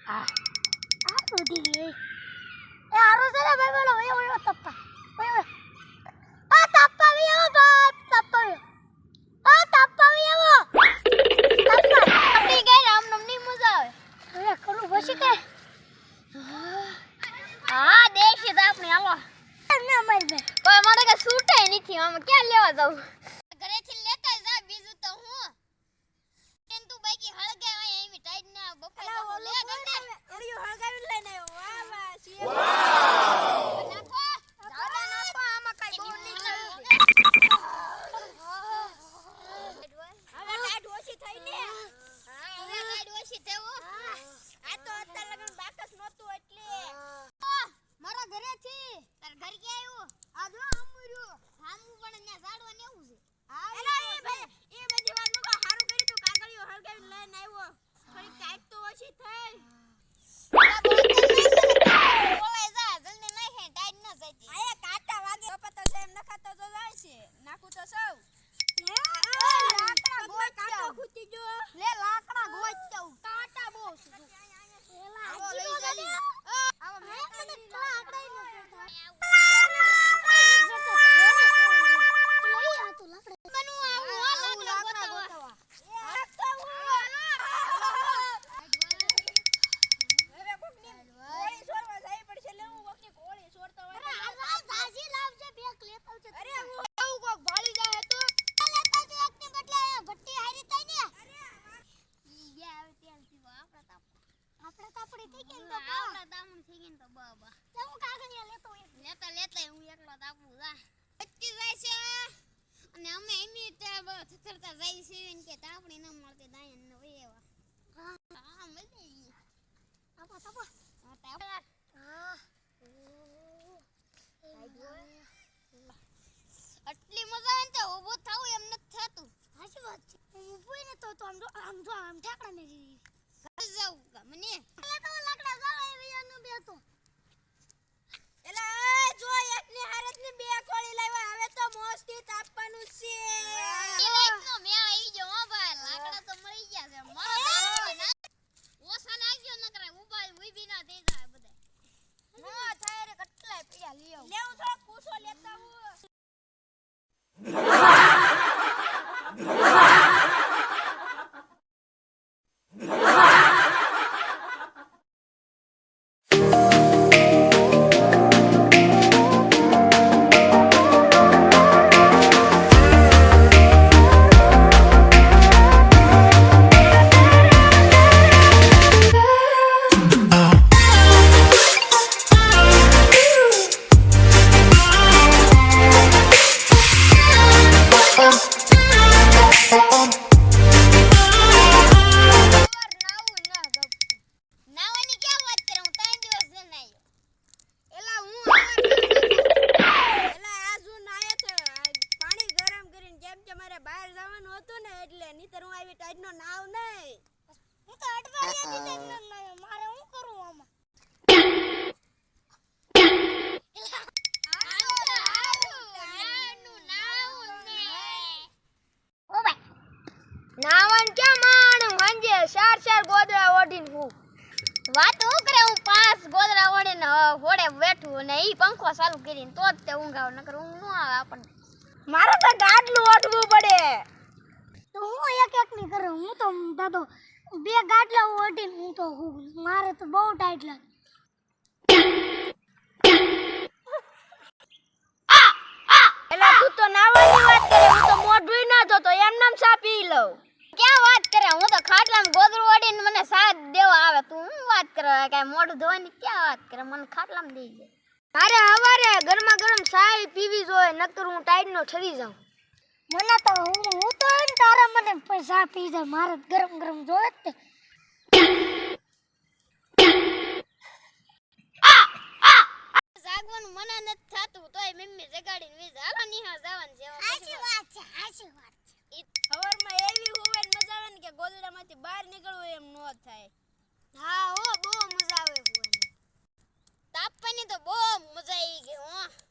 આ ઉડી ગઈ એ આરો છે ને ભાઈ બોલો ઓય તપ્પા ઓય આ તપ્પા વિયો બાપ તપ્પા આ તપ્પા વિયો તપ્પા ઉડી ગઈ રામ નમની મજા આવે હવે કરું પછી કે હા દેશી તો આપણે હાલો ના મારી બે કોઈ મને કે સૂટે નથી આમ ક્યાં લેવા જાવ ઘરેથી લેતા જા બીજું તો હું એન તું બાકી હળગે આય એમી ટાઈટ ના બફા લે ગમે એડિયો હળગાવી લઈને આવ્યો વાહ વાહ સી વાહ નાખો જાડે નાખો આમાં કઈ બોલ ની હવે લાઈટ ઓછી થઈ ને હા હવે લાઈટ ઓછી થયો આ તો અત્યારે લગન બાકસ નહોતું એટલે મારા ઘરે થી તાર ઘર કે આવ્યો આ જો આમુર્યો સામુ પણ ન્યા ઝાડવા ને એવું છે હા એલા એ ભાઈ એ બધી વાત નું હારું કર્યું તું કાગળિયો હળગાવી લઈને આવ્યો થોડી ટાઈટ તો ઓછી થઈ બોલાય જા જલ્દી નાખે ટાઈટ ન જતી આયા કાટા વાગે પપતો છે એમ નખાતો તો જાય છે નાખું તો સૌ લાકડા ગોઈ કાટો ખૂટી જો લે લાકડા ગોઈ જાવ કાટા બહુ છે એલા આવો લઈ જાલી આવો મને લાકડા ન આટલી મજા આવે ને ઉભો થાવ એમ નથી થાતું સાચી વાત છે ઉભો ને તો આમ ઠાકડા ને ઘર જાવ મને એટલે તો લાકડા જાવ એવી આનો બેતો એલા જો એકની હારત ની બે કોળી લાવ્યા હવે તો મોસ્તી તાપવાનું છે એકનો મેળ આવી ગયો હો ભાઈ લાકડા તો મળી ગયા છે મારો ઓસા નાખ્યો ન કરે ઉભી ના દે જાય બધા ના થાય રે કેટલાય પૈયા લઈ આવ લેવું થોડો કૂસો લેતા હું નાવન કે માણું હંજે ચાર ગોદરા ઓઢીને હું વાત હું કરે હું 5 ગોદરા ઓઢીને ઘોડે બેઠું ને ઈ પંખો ચાલુ કરીને તો જ તે ઊંઘ આવે નકર ઊંઘ ન આવે આપણને મારે તો ગાડલું ઓઢવું પડે તો હું એક ની કરું હું તો દાદો બે ગાડલા ઓઢીને હું તો મારે તો બહુ ટાઈટ લાગે એલા તું તો નાવાની વાત કરે હું તો મોઢું ના જોતો એમ નામ સા પી લઉં ક્યાં વાત કરે હું તો ખાટલામાં ગોદરું ઓડીને મને સાથ દેવા આવે તું હું વાત કરે કાઈ મોઢું ધોવાની ક્યાં વાત કરે મને ખાટલામાં દઈ દે અરે હવારે ગરમા ગરમ ચાય પીવી જોઈએ નકર હું ટાઈટ નો ઠરી જાઉં મને તો હું તો તારા મને પૈસા પી જાય મારે ગરમ ગરમ જોવે જ જાગવાનું મને નથી થાતું તોય મમ્મી જગાડીને વીજ હાલો નિહા જવાનું છે સાચી વાત છે હવારમાં એવી હોવે ને મજા આવે ને કે ગોદડામાંથી બહાર નીકળવું એમ નો થાય હા હો બહુ મજા આવે હોવાની તાપવાની તો બહુ મજા આવી ગઈ હો